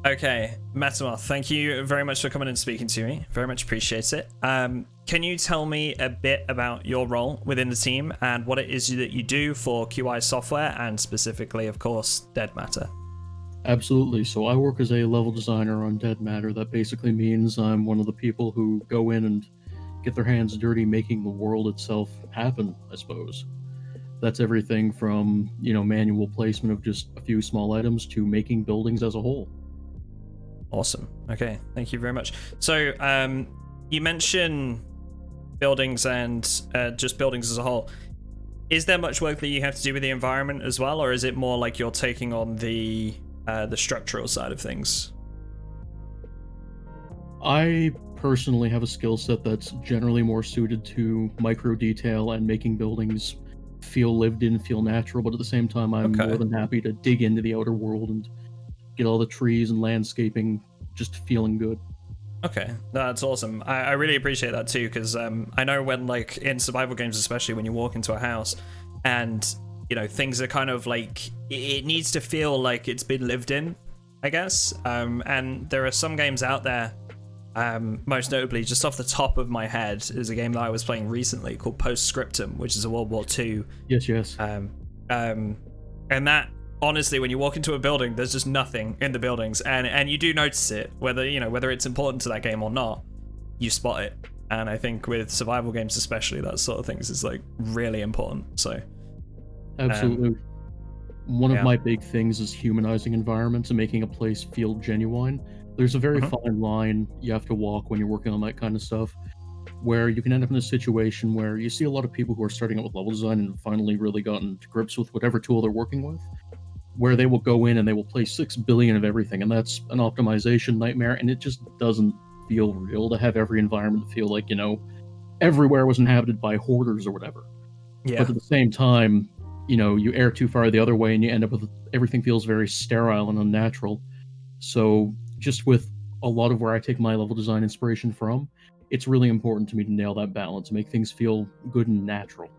Okay, Metamoth, thank you very much for coming and speaking to me. Very much appreciate it. Can you tell me a bit about your role within the team and what it is that you do for QI software and specifically, of course, Dead Matter? Absolutely. So I work as a level designer on Dead Matter. That basically means I'm one of the people who go in and get their hands dirty making the world itself happen, I suppose. That's everything from, manual placement of just a few small items to making buildings as a whole. Awesome. Okay, thank you very much. So, you mentioned buildings and just buildings as a whole. Is there much work that you have to do with the environment as well, or is it more like you're taking on the structural side of things? I personally have a skill set that's generally more suited to micro detail and making buildings feel lived in, feel natural, but at the same time, I'm Okay. more than happy to dig into the outer world and get all the trees and landscaping just feeling good. Okay, that's awesome. I really appreciate that too, because I know when, like, in survival games, especially when you walk into a house and, things are kind of like, it needs to feel like it's been lived in, I guess. And there are some games out there, most notably, just off the top of my head, is a game that I was playing recently called Postscriptum, which is a World War II. Yes. And that, honestly, when you walk into a building, there's just nothing in the buildings, and you do notice it, whether it's important to that game or not, you spot it. And I think with survival games especially, that sort of things is like really important. So Absolutely. One of yeah. my big things is humanizing environments and making a place feel genuine. There's a very fine line you have to walk when you're working on that kind of stuff, where you can end up in a situation where you see a lot of people who are starting out with level design and finally really gotten to grips with whatever tool they're working with, where they will go in and they will place 6 billion of everything, and that's an optimization nightmare, and it just doesn't feel real to have every environment feel like, everywhere was inhabited by hoarders or whatever. Yeah. But at the same time, you err too far the other way and you end up with everything feels very sterile and unnatural. So just with a lot of where I take my level design inspiration from, it's really important to me to nail that balance, make things feel good and natural.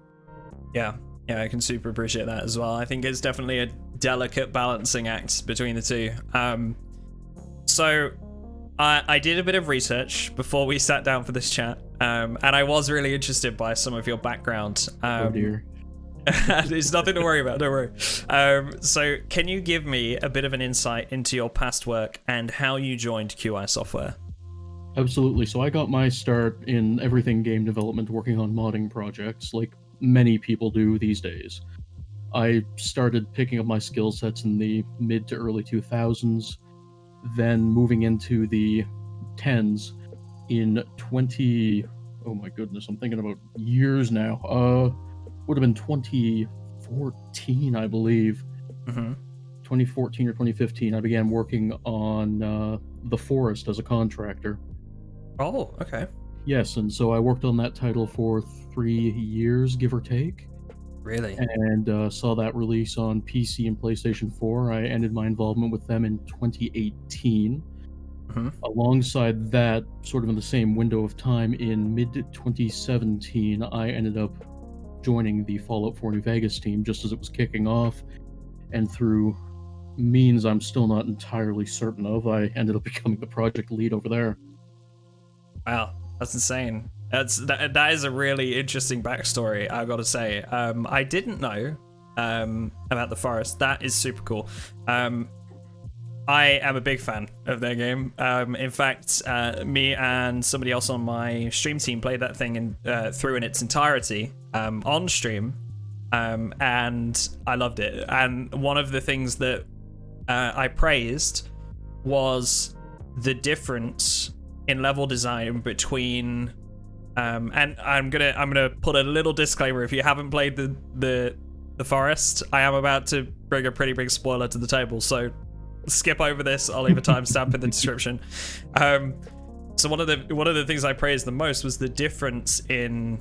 Yeah, I can super appreciate that as well. I think it's definitely a delicate balancing act between the two. So I did a bit of research before we sat down for this chat, and I was really interested by some of your background. Oh dear. There's nothing to worry about, don't worry. So can you give me a bit of an insight into your past work and how you joined QI Software? Absolutely. So I got my start in everything game development working on modding projects, like many people do these days. I started picking up my skill sets in the mid to early 2000s, then moving into the 10s in 20. Oh my goodness, I'm thinking about years now. Would have been 2014, I believe. 2014 or 2015, I began working on The Forest as a contractor. Oh, okay. Yes, and so I worked on that title for 3 years, give or take. Really? And saw that release on PC and PlayStation 4. I ended my involvement with them in 2018. Alongside that, sort of in the same window of time, in mid-2017, I ended up joining the Fallout 4 New Vegas team just as it was kicking off, and through means I'm still not entirely certain of, I ended up becoming the project lead over there. Wow, that's insane. That is a really interesting backstory, I've got to say. I didn't know about The Forest. That is super cool. I am a big fan of their game. In fact, me and somebody else on my stream team played that thing through in its entirety on stream, and I loved it. And one of the things that I praised was the difference in level design between, and I'm gonna put a little disclaimer: if you haven't played the Forest, I am about to bring a pretty big spoiler to the table, so skip over this. I'll leave a timestamp in the description. So one of the things I praised the most was the difference in,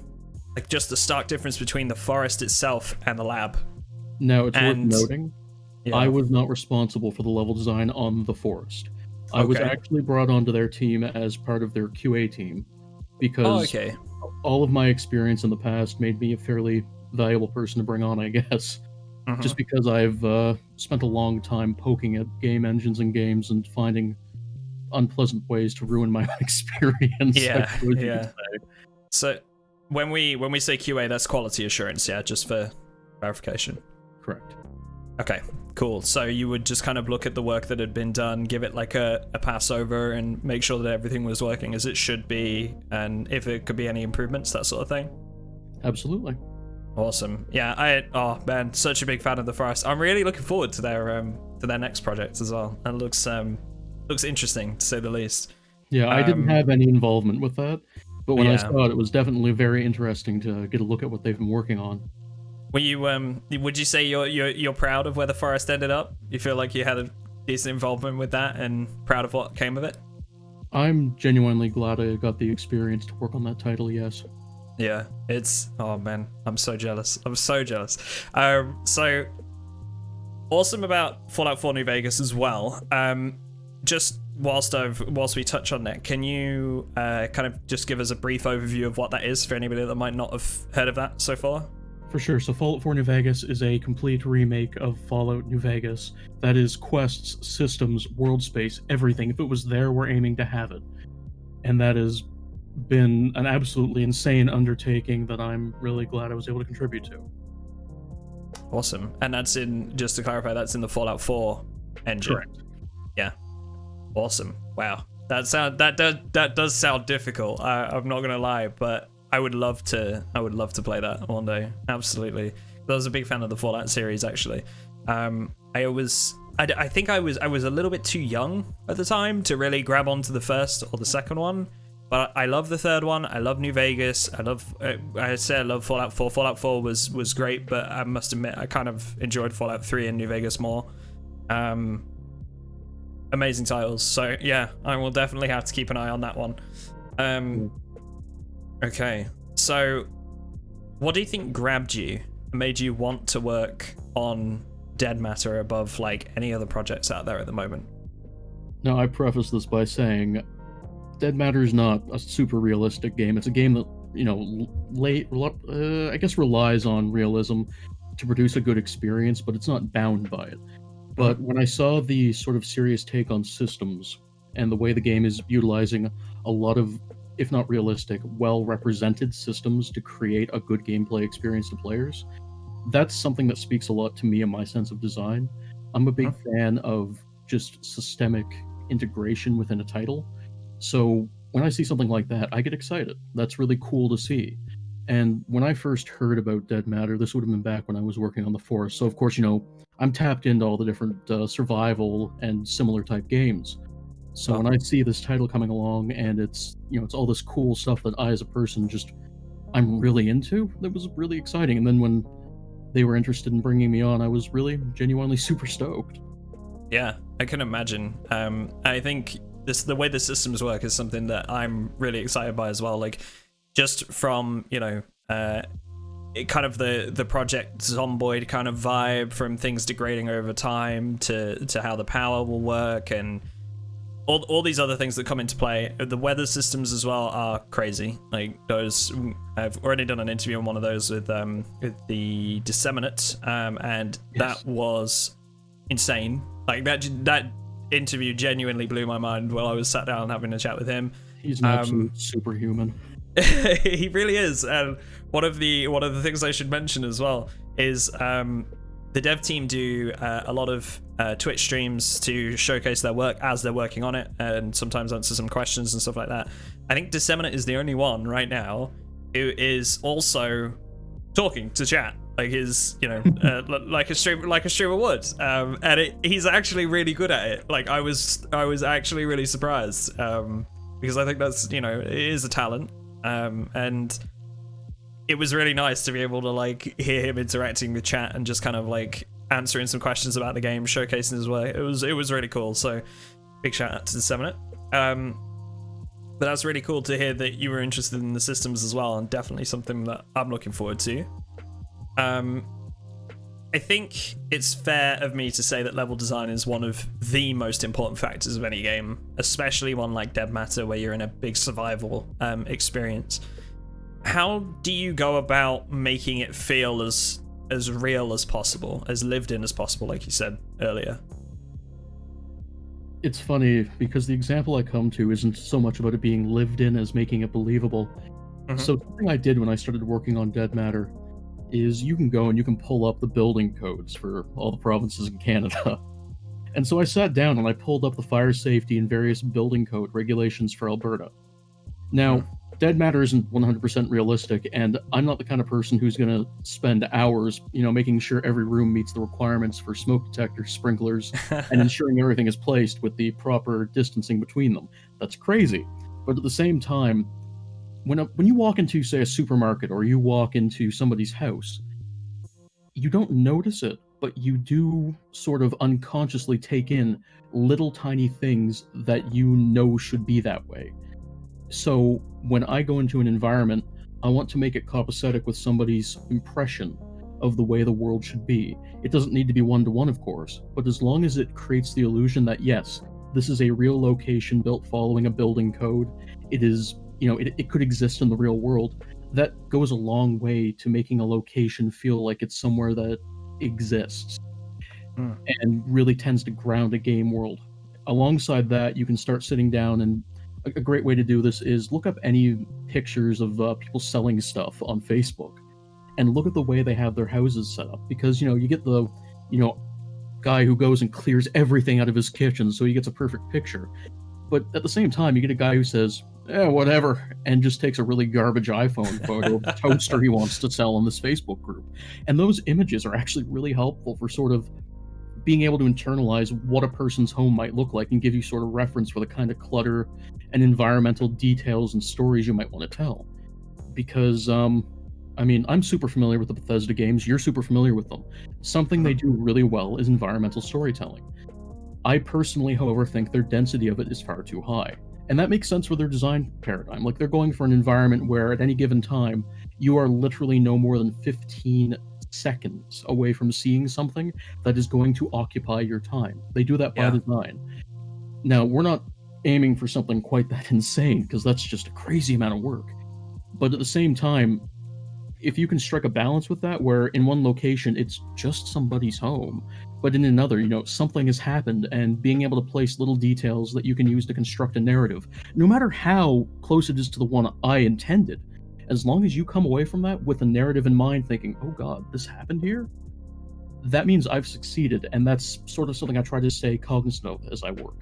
like, just the stark difference between the forest itself and the lab. Now, it's worth noting, yeah. I was not responsible for the level design on The Forest. I was actually brought onto their team as part of their QA team, because all of my experience in the past made me a fairly valuable person to bring on, I guess. just because I've spent a long time poking at game engines and games and finding unpleasant ways to ruin my experience. I Yeah, suppose you could yeah. say. So when we say QA, that's quality assurance, yeah, just for clarification. Correct. Okay, cool. So you would just kind of look at the work that had been done, give it like a pass over, and make sure that everything was working as it should be, and if it could be any improvements, that sort of thing. Absolutely. Awesome. Yeah, oh man, such a big fan of the Forest. I'm really looking forward to their next project as well. It looks interesting to say the least. Yeah, I didn't have any involvement with that, but when I saw it, it was definitely very interesting to get a look at what they've been working on. Were you would you say you're proud of where the Forest ended up? You feel like you had a decent involvement with that and proud of what came of it? I'm genuinely glad I got the experience to work on that title, yes. Yeah, oh man, I'm so jealous. I'm so jealous. So awesome about Fallout 4 New Vegas as well. Just whilst we touch on that, can you kind of just give us a brief overview of what that is for anybody that might not have heard of that so far? For sure. So Fallout 4 New Vegas is a complete remake of Fallout New Vegas. That is quests, systems, world space, everything. If it was there, we're aiming to have it. And that has been an absolutely insane undertaking that I'm really glad I was able to contribute to. Awesome. And that's just to clarify, that's in the Fallout 4 engine. Correct. Yeah. Awesome. Wow. That does sound difficult. I'm not gonna lie, but I would love to play that one day. Absolutely. I was a big fan of the Fallout series, actually. I think I was a little bit too young at the time to really grab onto the first or the second one. But I love the third one. I love New Vegas. I love Fallout 4. Fallout 4 was great, but I must admit I kind of enjoyed Fallout 3 and New Vegas more. Amazing titles. So yeah, I will definitely have to keep an eye on that one. Okay, so what do you think grabbed you and made you want to work on Dead Matter above like any other projects out there at the moment? Now, I preface this by saying Dead Matter is not a super realistic game. It's a game that, I guess relies on realism to produce a good experience, but it's not bound by it. But when I saw the sort of serious take on systems and the way the game is utilizing a lot of, if not realistic, well-represented systems to create a good gameplay experience to players, that's something that speaks a lot to me and my sense of design. I'm a big fan of just systemic integration within a title. So when I see something like that, I get excited. That's really cool to see. And when I first heard about Dead Matter, this would have been back when I was working on the Forest. So of course, I'm tapped into all the different survival and similar type games. So when I see this title coming along and it's all this cool stuff that I as a person I'm really into, that was really exciting. And then when they were interested in bringing me on, I was really genuinely super stoked. Yeah, I can imagine. I think the way the systems work is something that I'm really excited by as well. Like just from, kind of the Project Zomboid kind of vibe, from things degrading over time to how the power will work and all these other things that come into play. The weather systems as well are crazy. Like those, I've already done an interview on one of those with the Disseminate, and that was insane. Like that interview genuinely blew my mind while I was sat down having a chat with him. He's an absolute superhuman. He really is. And one of the things I should mention as well is the dev team do a lot of Twitch streams to showcase their work as they're working on it, and sometimes answer some questions and stuff like that. I think Disseminate is the only one right now who is also talking to chat, like his, like a streamer would, and he's actually really good at it. Like I was actually really surprised, because I think that's, it is a talent, and it was really nice to be able to like hear him interacting with chat and just kind of like answering some questions about the game, showcasing his work. It was really cool. So big shout out to Disseminate. But that's really cool to hear that you were interested in the systems as well, and definitely something that I'm looking forward to. I think it's fair of me to say that level design is one of the most important factors of any game, especially one like Dead Matter where you're in a big survival experience. How do you go about making it feel as as real as possible, as lived in as possible, like you said earlier. It's funny because the example I come to isn't so much about it being lived in as making it believable. So something I did when I started working on Dead Matter is you can go and you can pull up the building codes for all the provinces in Canada. And so I sat down and I pulled up the fire safety and various building code regulations for Alberta. Now, Dead Matter isn't 100% realistic, and I'm not the kind of person who's going to spend hours, making sure every room meets the requirements for smoke detectors, sprinklers, and ensuring everything is placed with the proper distancing between them. That's crazy. But at the same time, when you walk into, say, a supermarket or you walk into somebody's house, you don't notice it, but you do sort of unconsciously take in little tiny things that you know should be that way. So when I go into an environment, I want to make it copacetic with somebody's impression of the way the world should be. It doesn't need to be one-to-one, of course, but as long as it creates the illusion that, yes, this is a real location built following a building code, it is, it could exist in the real world, that goes a long way to making a location feel like it's somewhere that exists and really tends to ground a game world. Alongside that, you can start sitting down, and a great way to do this is look up any pictures of people selling stuff on Facebook and look at the way they have their houses set up, because you get the guy who goes and clears everything out of his kitchen so he gets a perfect picture, but at the same time you get a guy who says whatever, and just takes a really garbage iPhone photo of the toaster he wants to sell in this Facebook group. And those images are actually really helpful for sort of being able to internalize what a person's home might look like and give you sort of reference for the kind of clutter and environmental details and stories you might want to tell. Because, I'm super familiar with the Bethesda games, you're super familiar with them. Something they do really well is environmental storytelling. I personally, however, think their density of it is far too high. And that makes sense for their design paradigm. Like, they're going for an environment where at any given time, you are literally no more than 15 seconds away from seeing something that is going to occupy your time. They do that by design. Now, we're not aiming for something quite that insane, because that's just a crazy amount of work. But at the same time, if you can strike a balance with that, where in one location it's just somebody's home, but in another, something has happened, and being able to place little details that you can use to construct a narrative, no matter how close it is to the one I intended, as long as you come away from that with a narrative in mind thinking, oh god, this happened here, that means I've succeeded, and that's sort of something I try to stay cognizant of as I work.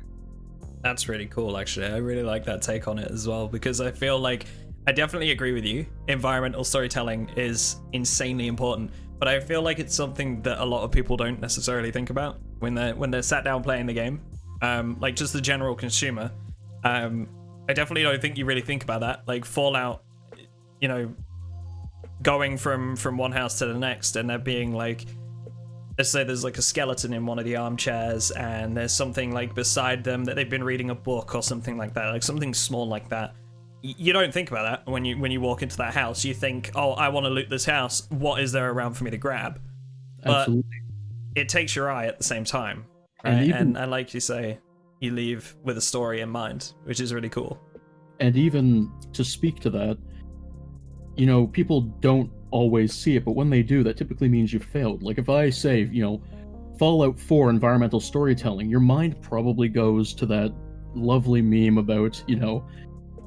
That's really cool, actually. I really like that take on it as well, because I feel like I definitely agree with you. Environmental storytelling is insanely important, but I feel like it's something that a lot of people don't necessarily think about when they're sat down playing the game. Like, just the general consumer. I definitely don't think you really think about that. Like Fallout, going from one house to the next, and there being like, let's say there's like a skeleton in one of the armchairs, and there's something like beside them that they've been reading a book or something like that, like something small like that. You don't think about that when you walk into that house. You think, oh, I want to loot this house. What is there around for me to grab? But absolutely, it takes your eye at the same time, right? And like you say, you leave with a story in mind, which is really cool. And even to speak to that, people don't always see it, but when they do, that typically means you've failed. Like, if I say, Fallout 4 environmental storytelling, your mind probably goes to that lovely meme about,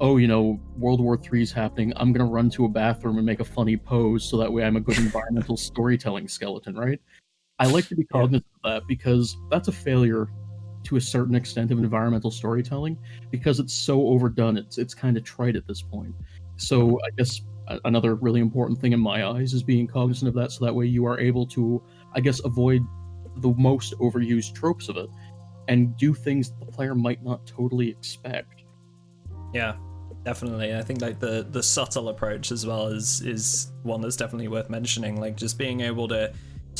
World War III is happening, I'm going to run to a bathroom and make a funny pose so that way I'm a good environmental storytelling skeleton, right? I like to be cognizant of that, because that's a failure to a certain extent of environmental storytelling, because it's so overdone, it's kind of trite at this point. So I guess another really important thing in my eyes is being cognizant of that, so that way you are able to, I guess, avoid the most overused tropes of it and do things that the player might not totally expect. Yeah, definitely. I think like the subtle approach as well is one that's definitely worth mentioning. Like, just being able to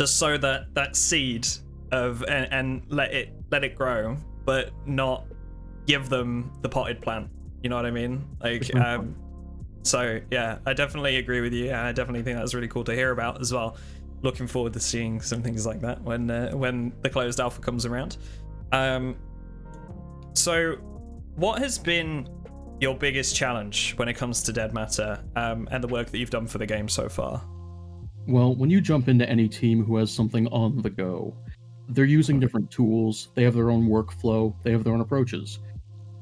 sow that seed of and let it grow, but not give them the potted plant. You know what I mean? Like, so yeah, I definitely agree with you. I definitely think that's really cool to hear about as well. Looking forward to seeing some things like that when the closed alpha comes around. So what has been your biggest challenge when it comes to Dead Matter, and the work that you've done for the game so far? Well, when you jump into any team who has something on the go, they're using different tools, they have their own workflow, they have their own approaches,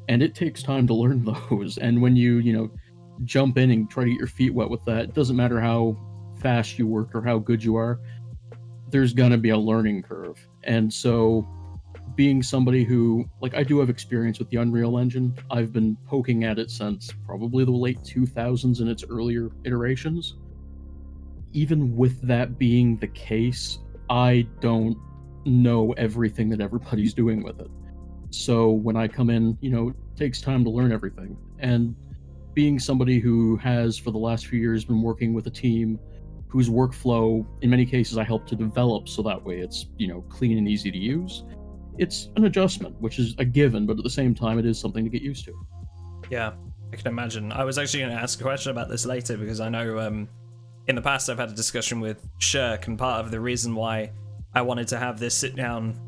and it takes time to learn those. And when you jump in and try to get your feet wet with that, it doesn't matter how fast you work or how good you are, there's gonna be a learning curve. And so being somebody who, like, I do have experience with the Unreal Engine. I've been poking at it since probably the late 2000s in its earlier iterations. Even with that being the case, I don't know everything that everybody's doing with it. So when I come in, it takes time to learn everything. And being somebody who has, for the last few years, been working with a team whose workflow, in many cases, I help to develop so that way it's, clean and easy to use, it's an adjustment, which is a given, but at the same time, it is something to get used to. Yeah, I can imagine. I was actually going to ask a question about this later because I know in the past I've had a discussion with Shirk, and part of the reason why I wanted to have this sit down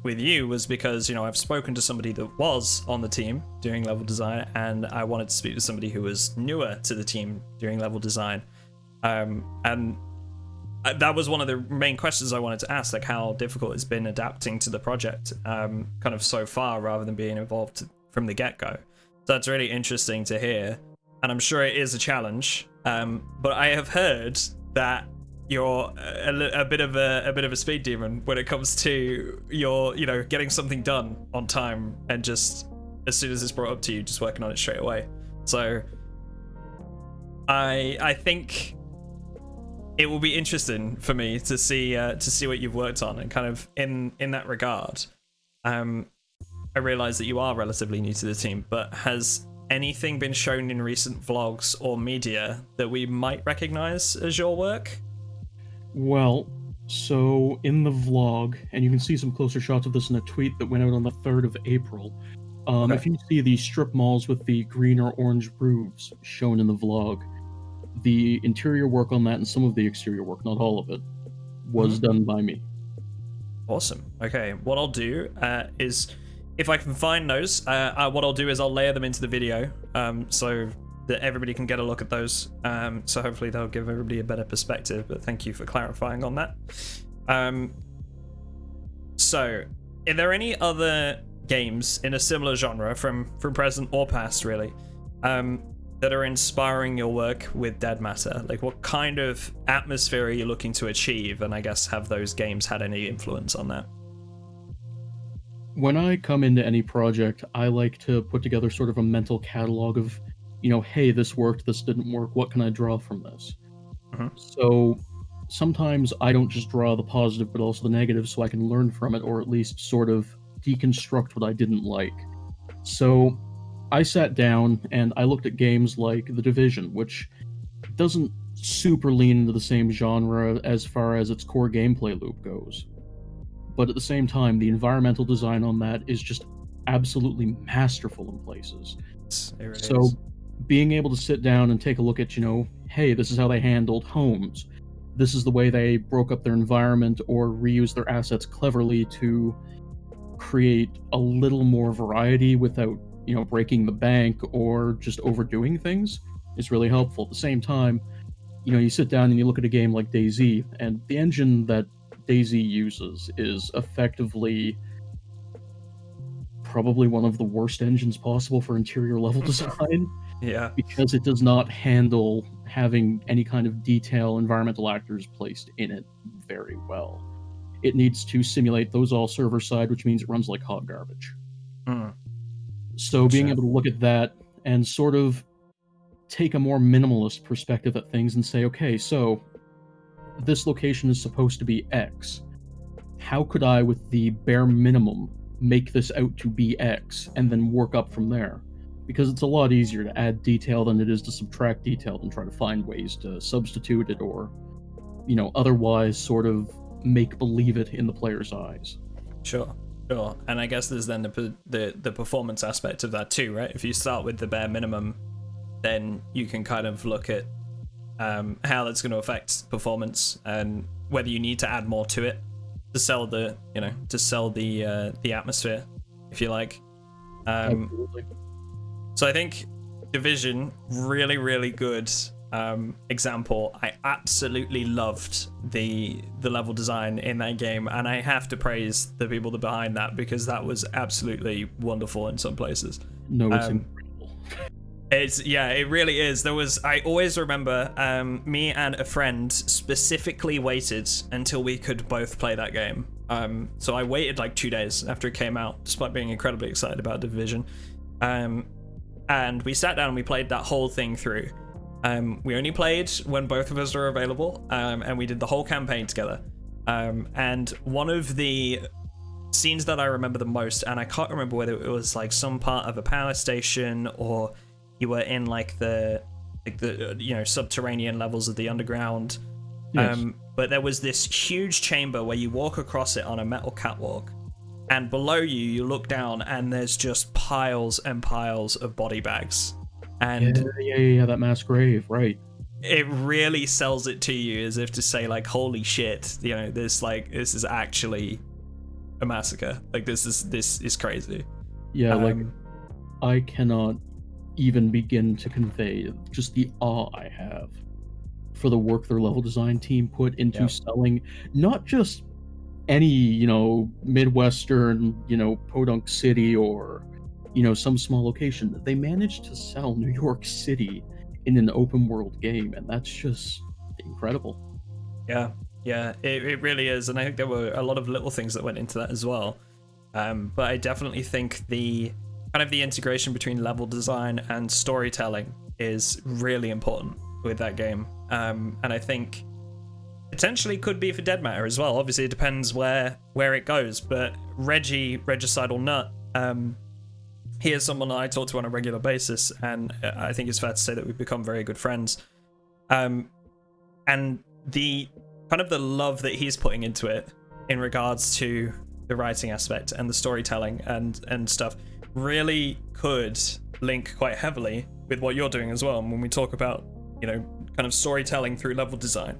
with you was because, I've spoken to somebody that was on the team doing level design, and I wanted to speak to somebody who was newer to the team doing level design. And that was one of the main questions I wanted to ask, like how difficult it's been adapting to the project kind of so far rather than being involved from the get-go. So that's really interesting to hear, and I'm sure it is a challenge. But I have heard that you're a bit of a speed demon when it comes to your getting something done on time and just as soon as it's brought up to you, just working on it straight away. So I think it will be interesting for me to see what you've worked on, and kind of in that regard. I realize that you are relatively new to the team, but has anything been shown in recent vlogs or media that we might recognize as your work? Well, so in the vlog, and you can see some closer shots of this in a tweet that went out on the 3rd of April. Okay. If you see the strip malls with the green or orange roofs shown in the vlog, the interior work on that and some of the exterior work, not all of it, was done by me. Awesome. Okay, what I'll do is, if I can find those, what I'll do is I'll layer them into the video, so that everybody can get a look at those. So hopefully they'll give everybody a better perspective. But thank you for clarifying on that. So, are there any other games in a similar genre from present or past, really, that are inspiring your work with Dead Matter? Like, what kind of atmosphere are you looking to achieve? And I guess, have those games had any influence on that? When I come into any project, I like to put together sort of a mental catalog of, hey, this worked, this didn't work, what can I draw from this? So sometimes I don't just draw the positive, but also the negative, so I can learn from it, or at least sort of deconstruct what I didn't like. So I sat down and I looked at games like The Division, which doesn't super lean into the same genre as far as its core gameplay loop goes. But at the same time, the environmental design on that is just absolutely masterful in places. It really So is. being able to sit down and take a look at, hey, this is how they handled homes. This is the way they broke up their environment or reused their assets cleverly to create a little more variety without, breaking the bank or just overdoing things is really helpful. At the same time, you sit down and you look at a game like DayZ, and the engine that DayZ uses is effectively probably one of the worst engines possible for interior level design. Yeah. Because it does not handle having any kind of detail environmental actors placed in it very well. It needs to simulate those all server side, which means it runs like hot garbage. So being able to look at that and sort of take a more minimalist perspective at things and say, okay, so this location is supposed to be X. How could I, with the bare minimum, make this out to be X and then work up from there? Because it's a lot easier to add detail than it is to subtract detail and try to find ways to substitute it or, otherwise sort of make believe it in the player's eyes. Sure. And I guess there's then the performance aspect of that too, right? If you start with the bare minimum, then you can kind of look at how that's going to affect performance and whether you need to add more to it to sell the atmosphere, if you like. Absolutely. So I think Division, really, really good example, I absolutely loved the level design in that game, and I have to praise the people behind that, because that was absolutely wonderful in some places. No, it's incredible. It really is. I always remember me and a friend specifically waited until we could both play that game. So I waited like 2 days after it came out, despite being incredibly excited about Division. And we sat down and we played that whole thing through. We only played when both of us were available, and we did the whole campaign together. And one of the scenes that I remember the most, and I can't remember whether it was like some part of a power station or you were in like the subterranean levels of the underground. Yes. But there was this huge chamber where you walk across it on a metal catwalk, and below you look down and there's just piles and piles of body bags. And yeah, that mass grave, right? It really sells it to you as if to say like, holy shit, this is actually a massacre. Like this is crazy. Yeah, like I cannot even begin to convey just the awe I have for the work their level design team put into selling not just any, Midwestern, podunk city or, some small location. They managed to sell New York City in an open world game, and that's just incredible. Yeah, it really is. And I think there were a lot of little things that went into that as well. But I definitely think the integration between level design and storytelling is really important with that game. And I think potentially could be for Dead Matter as well. Obviously, it depends where it goes. But Regicidal Nut, he is someone that I talk to on a regular basis, and I think it's fair to say that we've become very good friends. And the the love that he's putting into it in regards to the writing aspect and the storytelling and stuff really could link quite heavily with what you're doing as well. And when we talk about storytelling through level design,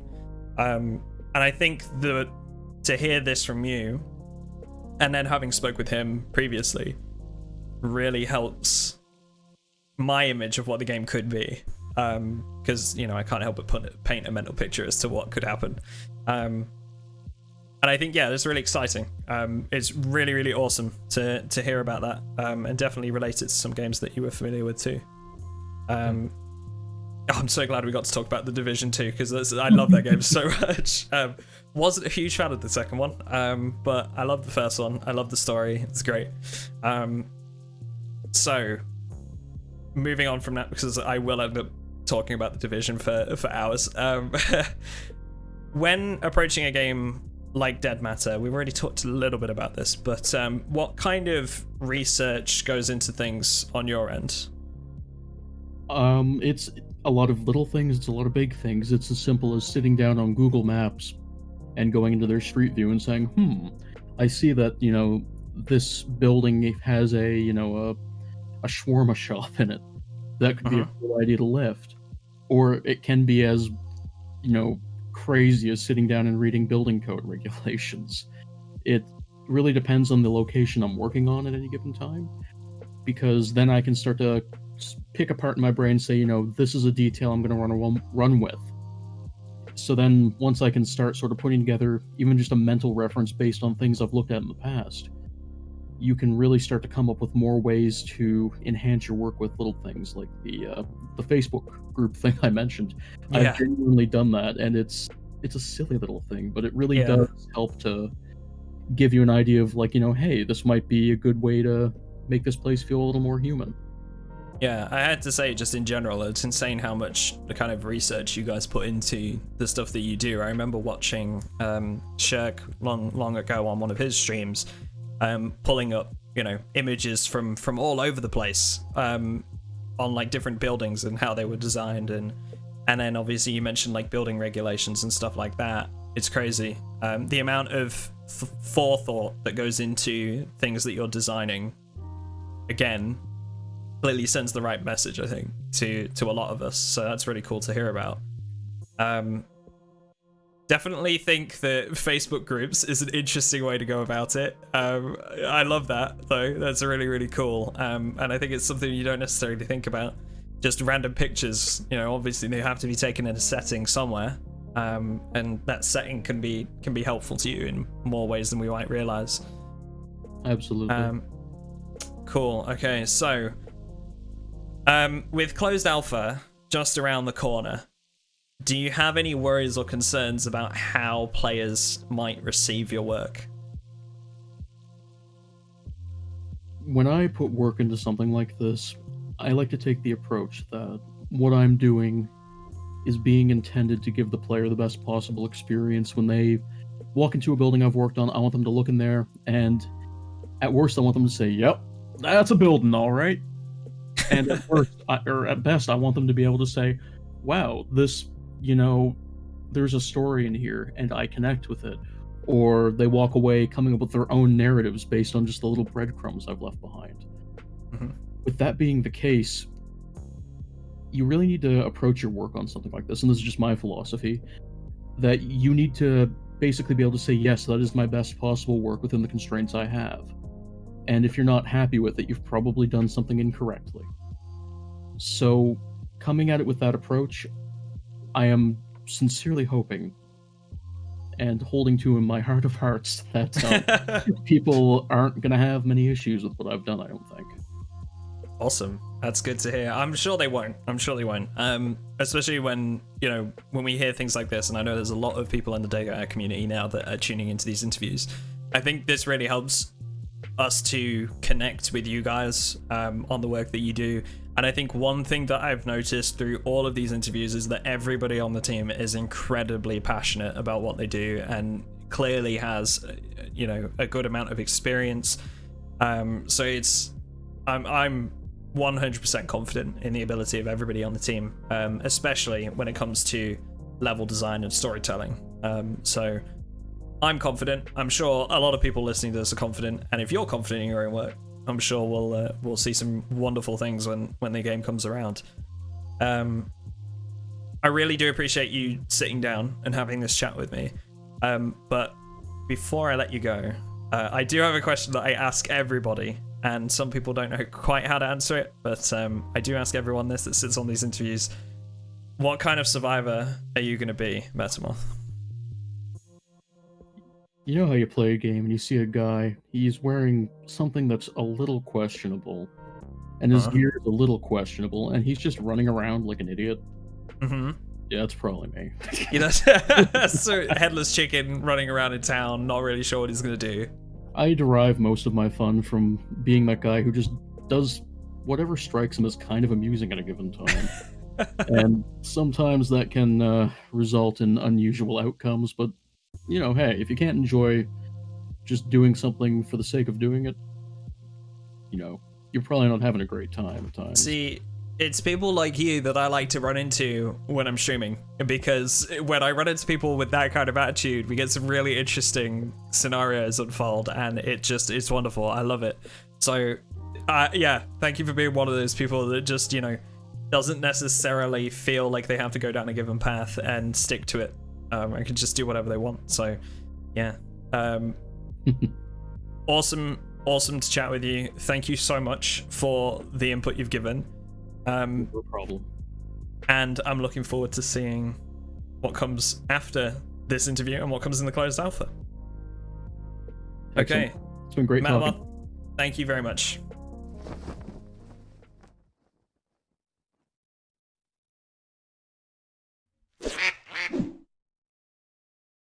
and I think to hear this from you, and then having spoke with him previously, really helps my image of what the game could be, because I can't help but paint a mental picture as to what could happen. And I think it's really exciting. It's really, really awesome to hear about that, and definitely related to some games that you were familiar with too. I'm so glad we got to talk about The Division 2, because I love that game so much. Wasn't a huge fan of the second one, but I love the first one. I love the story. It's great. So, moving on from that, because I will end up talking about The Division for hours. When approaching a game like Dead Matter, we've already talked a little bit about this, but what kind of research goes into things on your end? It's a lot of little things, it's a lot of big things. It's as simple as sitting down on Google Maps and going into their street view and saying, I see that, this building has a shawarma shop in it. That could be a cool idea to lift. Or it can be as, crazy as sitting down and reading building code regulations. It really depends on the location I'm working on at any given time, because then I can start to pick apart in my brain, say, this is a detail I'm going to run with. So then once I can start sort of putting together even just a mental reference based on things I've looked at in the past, you can really start to come up with more ways to enhance your work with little things like the Facebook group thing I mentioned. Yeah. I've genuinely done that, and it's a silly little thing, but it really does help to give you an idea of hey, this might be a good way to make this place feel a little more human. Yeah, I had to say, just in general, it's insane how much the kind of research you guys put into the stuff that you do. I remember watching Shirk long ago on one of his streams, pulling up, images from all over the place, on like different buildings and how they were designed, and then obviously you mentioned like building regulations and stuff like that. It's crazy. The amount of forethought that goes into things that you're designing, again, clearly sends the right message, I think, to a lot of us. So that's really cool to hear about. Definitely think that Facebook groups is an interesting way to go about it. I love that, though. That's really, really cool. And I think it's something you don't necessarily think about just random pictures. You know, obviously they have to be taken in a setting somewhere, and that setting can be helpful to you in more ways than we might realize. Absolutely. Cool. Okay, so with closed alpha just around the corner, do you have any worries or concerns about how players might receive your work? When I put work into something like this, I like to take the approach that what I'm doing is being intended to give the player the best possible experience. When they walk into a building I've worked on, I want them to look in there, and at worst, I want them to say, "Yep, that's a building, all right." And at worst, or at best, I want them to be able to say, "Wow, this, there's a story in here, and I connect with it." Or they walk away coming up with their own narratives based on just the little breadcrumbs I've left behind. Mm-hmm. With that being the case, you really need to approach your work on something like this, and this is just my philosophy, that you need to basically be able to say, yes, that is my best possible work within the constraints I have. And if you're not happy with it, you've probably done something incorrectly. So, coming at it with that approach, I am sincerely hoping and holding to in my heart of hearts that people aren't going to have many issues with what I've done, I don't think. Awesome. That's good to hear. I'm sure they won't. Especially when we hear things like this, and I know there's a lot of people in the Data community now that are tuning into these interviews. I think this really helps us to connect with you guys on the work that you do. And I think one thing that I've noticed through all of these interviews is that everybody on the team is incredibly passionate about what they do and clearly has, a good amount of experience. So I'm 100% confident in the ability of everybody on the team, especially when it comes to level design and storytelling. So I'm confident. I'm sure a lot of people listening to this are confident. And if you're confident in your own work, I'm sure we'll see some wonderful things when the game comes around. I really do appreciate you sitting down and having this chat with me. But before I let you go, I do have a question that I ask everybody, and some people don't know quite how to answer it, but I do ask everyone this that sits on these interviews. What kind of survivor are you going to be, Metamoth? You know how you play a game and you see a guy, he's wearing something that's a little questionable, and his gear is a little questionable, and he's just running around like an idiot? Mm-hmm. Yeah, that's probably me. So headless chicken running around in town, not really sure what he's going to do. I derive most of my fun from being that guy who just does whatever strikes him as kind of amusing at a given time. And sometimes that can result in unusual outcomes, but hey, if you can't enjoy just doing something for the sake of doing it, you're probably not having a great time at times. See, it's people like you that I like to run into when I'm streaming, because when I run into people with that kind of attitude, we get some really interesting scenarios unfold, and it's wonderful. I love it. So, thank you for being one of those people that just, doesn't necessarily feel like they have to go down a given path and stick to it. I can just do whatever they want. So, yeah. Awesome to chat with you. Thank you so much for the input you've given. No problem. And I'm looking forward to seeing what comes after this interview and what comes in the closed alpha. Excellent. Okay. It's been great talking. Thank you very much.